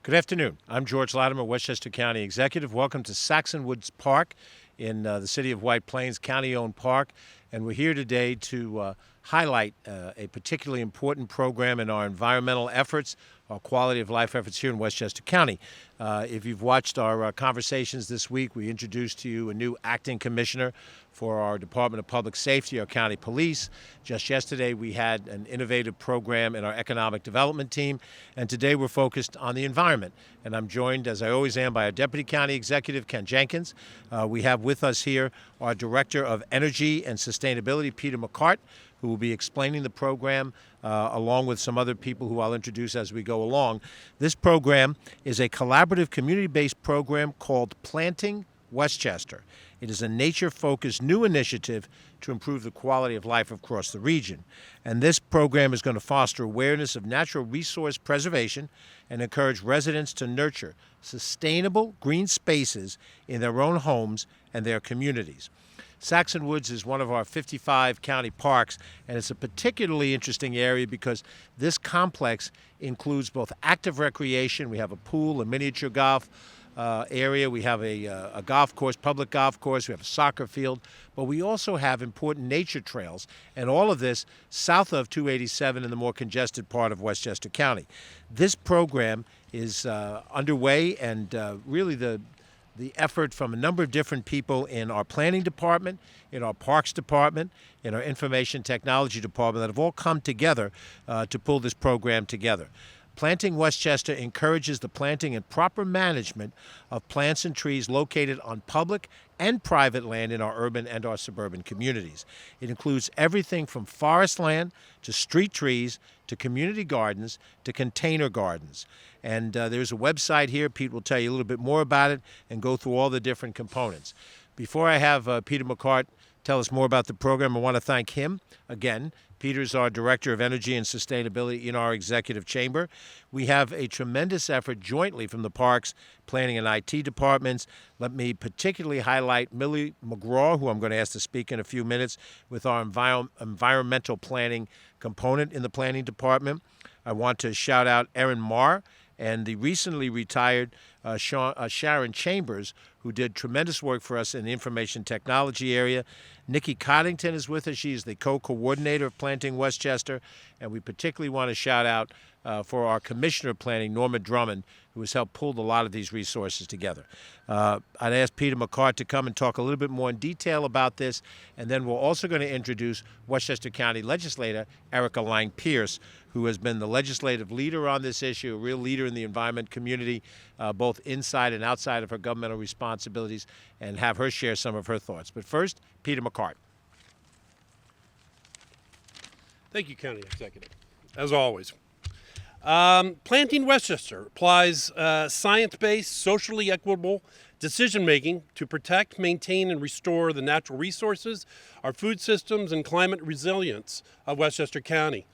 Good afternoon. I'm George Latimer, Westchester County Executive. Welcome to Saxon Woods Park in the city of White Plains, county-owned park. And we're here today to highlight a particularly important program in our environmental efforts, our quality of life efforts here in Westchester County. If you've watched our conversations this week, we introduced to you a new acting commissioner for our Department of Public Safety, our county police. Just yesterday, we had an innovative program in our economic development team, and today we're focused on the environment. And I'm joined, as I always am, by our Deputy County Executive, Ken Jenkins. We have with us here our Director of Energy and Sustainability, Peter McCart, who will be explaining the program along with some other people who I'll introduce as we go along. This program is a collaborative community-based program called Planting Westchester. It is a nature-focused new initiative to improve the quality of life across the region. And this program is going to foster awareness of natural resource preservation and encourage residents to nurture sustainable green spaces in their own homes and their communities. Saxon Woods is one of our 55 county parks, and it's a particularly interesting area because this complex includes both active recreation. We have a pool, a miniature golf area. We have a golf course, public golf course. We have a soccer field. But we also have important nature trails, and all of this south of 287 in the more congested part of Westchester County. This program is underway, and really the effort from a number of different people in our planning department, in our parks department, in our information technology department that have all come together to pull this program together. Planting Westchester encourages the planting and proper management of plants and trees located on public and private land in our urban and our suburban communities. It includes everything from forest land to street trees to community gardens to container gardens. And there's a website here. Pete will tell you a little bit more about it and go through all the different components. Before I have Peter McCart tell us more about the program, I want to thank him again. Peter's our Director of Energy and Sustainability in our Executive Chamber. We have a tremendous effort jointly from the Parks, Planning, and IT departments. Let me particularly highlight Millie Magraw, who I'm going to ask to speak in a few minutes, with our environmental planning component in the Planning Department. I want to shout out Erin Marr and the recently retired Sharon Chambers, who did tremendous work for us in the information technology area. Nikki Coddington is with us. She's the co-coordinator of Planting Westchester. And we particularly want to shout out for our Commissioner of Planning, Norma Drummond, who has helped pull a lot of these resources together. I'd ask Peter McCart to come and talk a little bit more in detail about this, and then we're also going to introduce Westchester County Legislator Erika Pierce, who has been the legislative leader on this issue, a real leader in the environment community, both inside and outside of her governmental responsibilities, and have her share some of her thoughts. But first, Peter McCart. Thank you, County Executive. As always. Planting Westchester applies science-based, socially equitable decision-making to protect, maintain, and restore the natural resources, our food systems, and climate resilience of Westchester County.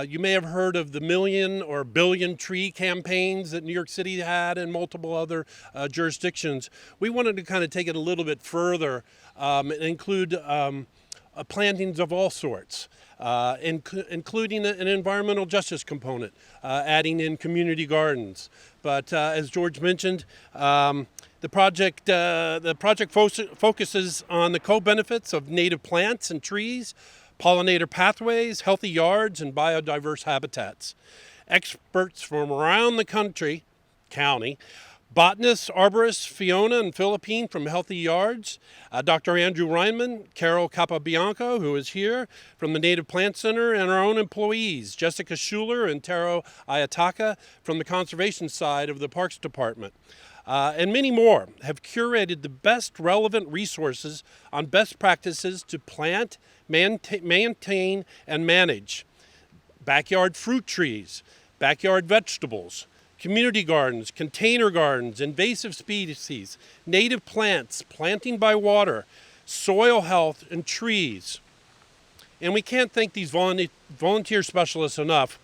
You may have heard of the million or billion tree campaigns that New York City had and multiple other jurisdictions. We wanted to kind of take it a little bit further and include plantings of all sorts. Including an environmental justice component, adding in community gardens. But as George mentioned, the project focuses on the co-benefits of native plants and trees, pollinator pathways, healthy yards, and biodiverse habitats. Experts from around the county, botanists, arborists, Fiona and Philippine from Healthy Yards, Dr. Andrew Reinman, Carol Capabianco, who is here, from the Native Plant Center, and our own employees, Jessica Schuler and Taro Ayataka from the conservation side of the Parks Department. And many more have curated the best relevant resources on best practices to plant, maintain, and manage backyard fruit trees, backyard vegetables, community gardens, container gardens, invasive species, native plants, planting by water, soil health, and trees. And we can't thank these volunteer specialists enough.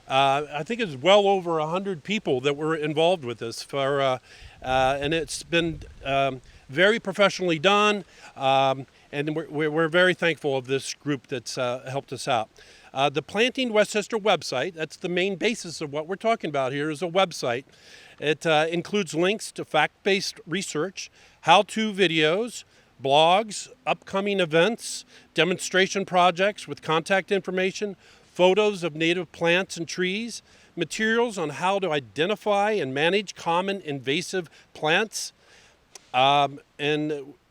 I think it's well over 100 people that were involved with this, and it's been very professionally done, and we're very thankful of this group that's helped us out. The Planting Westchester website, that's the main basis of what we're talking about here, is a website. It includes links to fact-based research, how-to videos, blogs, upcoming events, demonstration projects with contact information, photos of native plants and trees, materials on how to identify and manage common invasive plants, and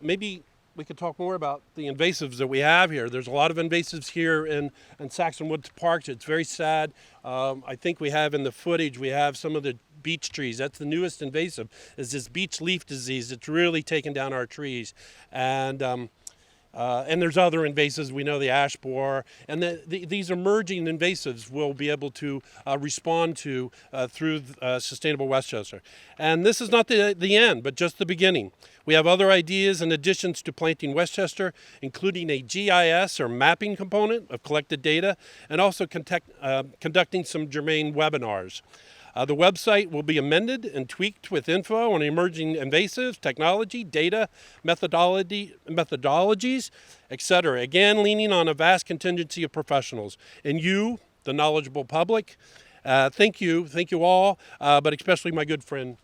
maybe we could talk more about the invasives that we have here. There's a lot of invasives here in Saxon Woods Park. It's very sad. I think we have in the footage, we have some of the beech trees. That's the newest invasive, is this beech leaf disease. It's really taken down our trees. And there's other invasives. We know the ash borer. And these emerging invasives we'll be able to respond to through Sustainable Westchester. And this is not the end, but just the beginning. We have other ideas and additions to Planting Westchester, including a GIS or mapping component of collected data, and also conducting some germane webinars. The website will be amended and tweaked with info on emerging invasives, technology, data, methodologies, etc. Again, leaning on a vast contingency of professionals. And you, the knowledgeable public, thank you all, but especially my good friend,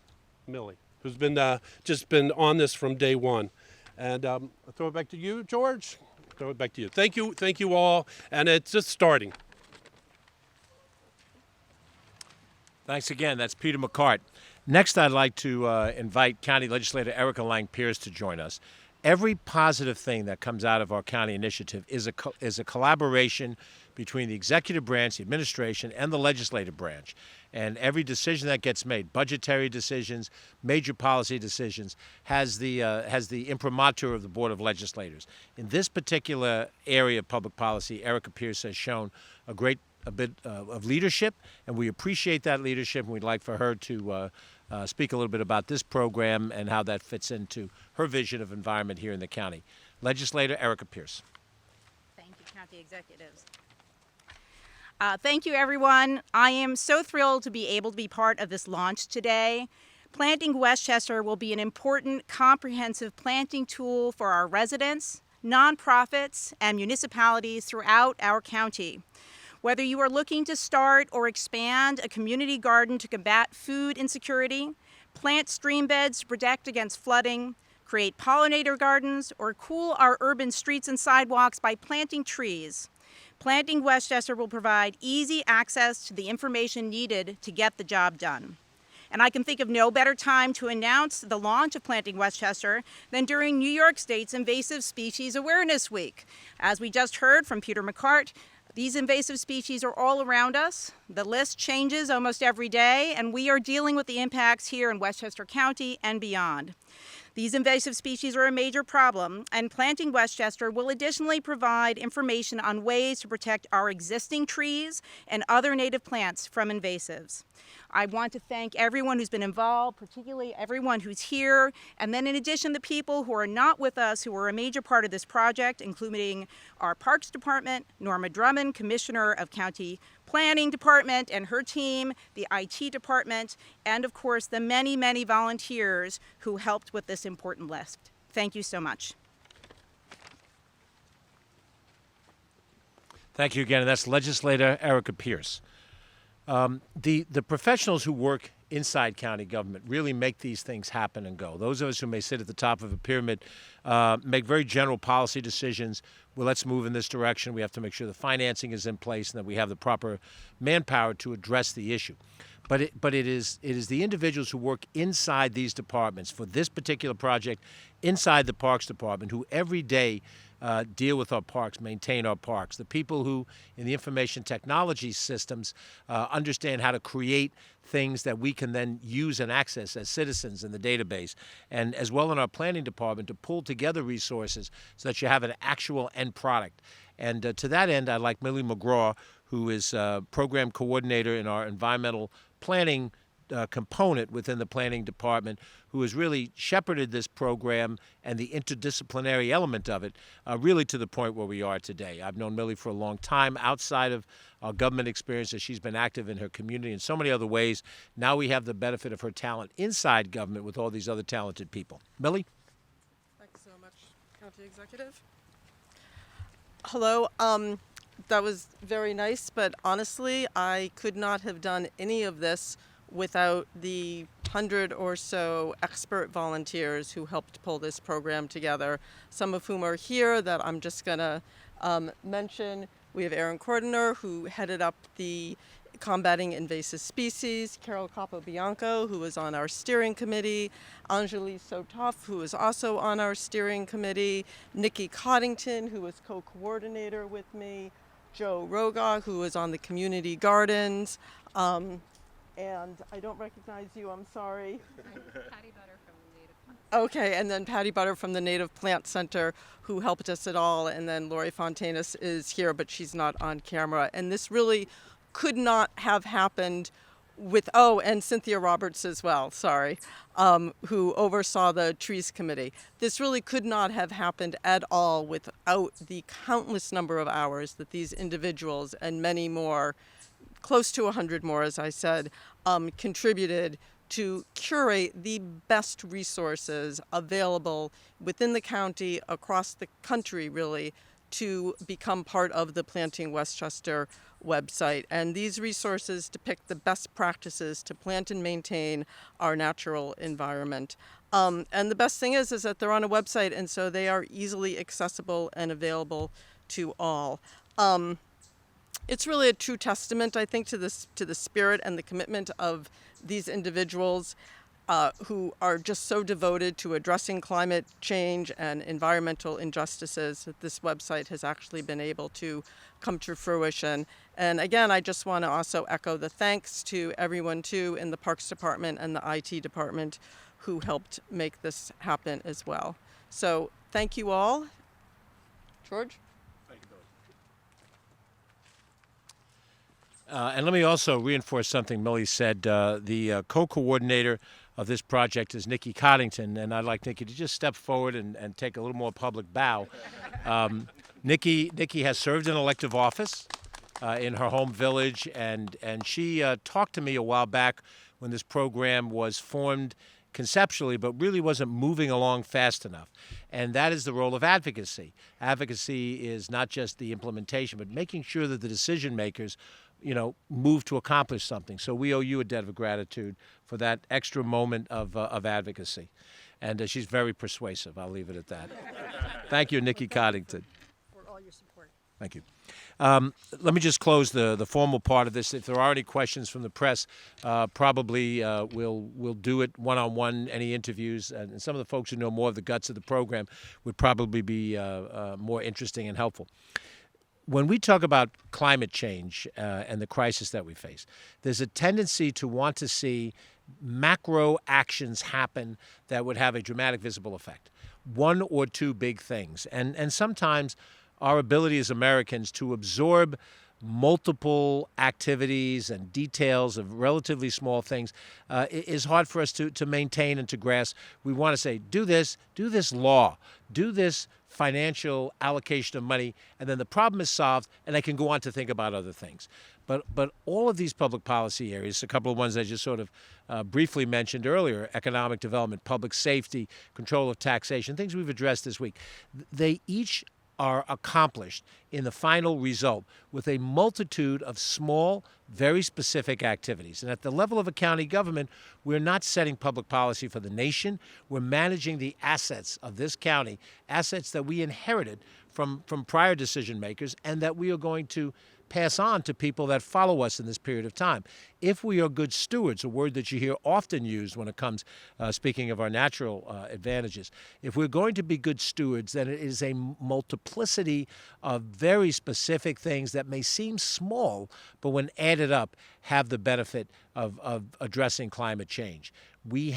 Millie, who's been just been on this from day one. And I'll throw it back to you, George. Throw it back to you. Thank you all, and it's just starting. Thanks again. That's Peter McCart. Next, I'd like to invite County Legislator Erika Pierce to join us. Every positive thing that comes out of our county initiative is a collaboration between the executive branch, the administration, and the legislative branch. And every decision that gets made, budgetary decisions, major policy decisions, has the imprimatur of the Board of Legislators. In this particular area of public policy, Erika Pierce has shown a bit of leadership, and we appreciate that leadership, and we'd like for her to speak a little bit about this program and how that fits into her vision of environment here in the county. Legislator Erika Pierce. Thank you, County Executives. Thank you, everyone. I am so thrilled to be able to be part of this launch today. Planting Westchester will be an important, comprehensive planting tool for our residents, nonprofits, and municipalities throughout our county. Whether you are looking to start or expand a community garden to combat food insecurity, plant stream beds to protect against flooding, create pollinator gardens, or cool our urban streets and sidewalks by planting trees, Planting Westchester will provide easy access to the information needed to get the job done. And I can think of no better time to announce the launch of Planting Westchester than during New York State's Invasive Species Awareness Week. As we just heard from Peter McCart, these invasive species are all around us. The list changes almost every day, and we are dealing with the impacts here in Westchester County and beyond. These invasive species are a major problem, and Planting Westchester will additionally provide information on ways to protect our existing trees and other native plants from invasives. I want to thank everyone who's been involved, particularly everyone who's here, and then in addition, the people who are not with us, who are a major part of this project, including our Parks Department, Norma Drummond, Commissioner of County Planning Department and her team, the IT Department, and of course, the many, many volunteers who helped with this important list. Thank you so much. Thank you again, and that's Legislator Erika Pierce. The professionals who work inside county government really make these things happen and go. Those of us who may sit at the top of a pyramid make very general policy decisions. Well, let's move in this direction. We have to make sure the financing is in place and that we have the proper manpower to address the issue. But it is the individuals who work inside these departments for this particular project, inside the Parks Department, who every day deal with our parks, maintain our parks. The people who, in the information technology systems, understand how to create things that we can then use and access as citizens in the database, and as well in our planning department to pull together resources so that you have an actual end product. And to that end, I'd like Millie Magraw, who is program coordinator in our environmental planning component within the planning department, who has really shepherded this program and the interdisciplinary element of it really to the point where we are today. I've known Millie for a long time outside of our government experiences. She's been active in her community in so many other ways. Now we have the benefit of her talent inside government with all these other talented people. Millie? Thanks so much, County Executive. Hello. that was very nice, but honestly, I could not have done any of this without the 100 or so expert volunteers who helped pull this program together, some of whom are here that I'm just going to mention. We have Aaron Cordiner, who headed up the Combating Invasive Species, Carol Capobianco, who was on our steering committee, Anjali Sotoff, who was also on our steering committee, Nikki Coddington, who was co-coordinator with me, Joe Roga, who was on the community gardens, and I don't recognize you, I'm sorry. Patty Butter from the Native Plant. Okay, and then Patty Butter from the Native Plant Center, who helped us at all, and then Lori Fontanes is here, but she's not on camera. And this really could not have happened with, and Cynthia Roberts as well, sorry, who oversaw the Trees Committee. This really could not have happened at all without the countless number of hours that these individuals and many more, close to 100 more, as I said, contributed to curate the best resources available within the county, across the country, really, to become part of the Planting Westchester website. And these resources depict the best practices to plant and maintain our natural environment. And the best thing is that they're on a website, and so they are easily accessible and available to all. It's really a true testament, I think, to the spirit and the commitment of these individuals who are just so devoted to addressing climate change and environmental injustices that this website has actually been able to come to fruition. And again, I just want to also echo the thanks to everyone, too, in the Parks Department and the IT Department who helped make this happen as well. So thank you all. George? And let me also reinforce something Millie said. The co-coordinator of this project is Nikki Coddington, and I'd like Nikki to just step forward and take a little more public bow. Nikki has served in elective office in her home village, and she talked to me a while back when this program was formed conceptually, but really wasn't moving along fast enough. And that is the role of advocacy. Advocacy is not just the implementation, but making sure that the decision makers move to accomplish something. So we owe you a debt of gratitude for that extra moment of advocacy. And she's very persuasive. I'll leave it at that. Thank you, Nikki Coddington. For all your support. Thank you. Let me just close the formal part of this. If there are any questions from the press, probably we'll do it one-on-one, any interviews. And some of the folks who know more of the guts of the program would probably be more interesting and helpful. When we talk about climate change and the crisis that we face, there's a tendency to want to see macro actions happen that would have a dramatic visible effect. One or two big things. And sometimes our ability as Americans to absorb multiple activities and details of relatively small things is hard for us to maintain and to grasp. We want to say, do this law, do this financial allocation of money, and then the problem is solved, and I can go on to think about other things. But all of these public policy areas, a couple of ones I just sort of briefly mentioned earlier, economic development, public safety, control of taxation, things we've addressed this week, they each are accomplished in the final result with a multitude of small, very specific activities. And at the level of a county government, we're not setting public policy for the nation. We're managing the assets of this county, assets that we inherited from prior decision makers and that we are going to pass on to people that follow us in this period of time. If we are good stewards, a word that you hear often used when it comes, speaking of our natural advantages, if we're going to be good stewards, then it is a multiplicity of very specific things that may seem small, but when added up, have the benefit of addressing climate change. We're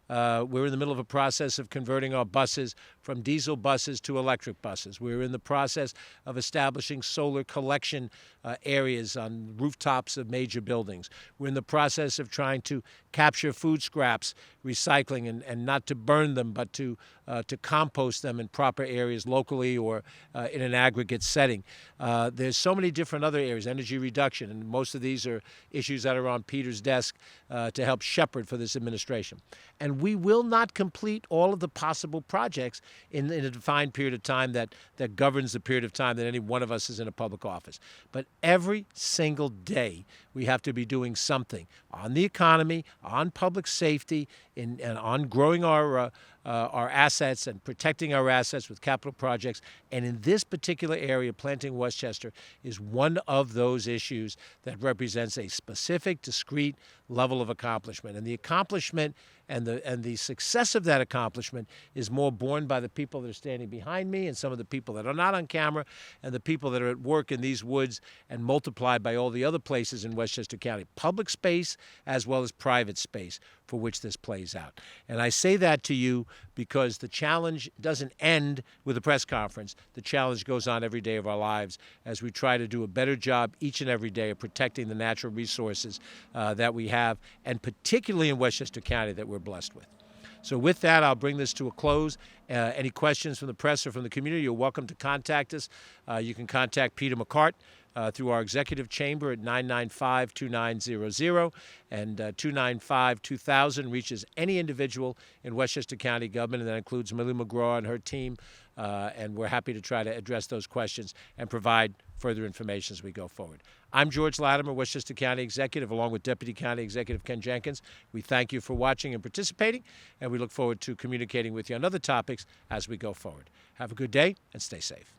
in the middle of a process of converting our buses from diesel buses to electric buses. We're in the process of establishing solar collection areas on rooftops of major buildings. We're in the process of trying to capture food scraps, recycling, and not to burn them, but to to compost them in proper areas locally or in an aggregate setting. There's so many different other areas, energy reduction, and most of these are issues that are on Peter's desk to help shepherd for this administration. And we will not complete all of the possible projects in a defined period of time that governs the period of time that any one of us is in a public office. But every single day, we have to be doing something on the economy, on public safety, and on growing our assets and protecting our assets with capital projects. And in this particular area, Planting Westchester is one of those issues that represents a specific, discrete level of accomplishment. And the accomplishment and the success of that accomplishment is more borne by the people that are standing behind me and some of the people that are not on camera and the people that are at work in these woods, and multiplied by all the other places in Westchester County, public space as well as private space for which this plays out. And I say that to you because the challenge doesn't end with a press conference. The challenge goes on every day of our lives as we try to do a better job each and every day of protecting the natural resources that we have, and particularly in Westchester County that we're blessed with. So with that, I'll bring this to a close. Any questions from the press or from the community, you're welcome to contact us. You can contact Peter McCart through our executive chamber at 995-2900, and 295-2000 reaches any individual in Westchester County government, and that includes Millie Magraw and her team, and we're happy to try to address those questions and provide further information as we go forward. I'm George Latimer, Westchester County Executive, along with Deputy County Executive Ken Jenkins. We thank you for watching and participating, and we look forward to communicating with you on other topics as we go forward. Have a good day and stay safe.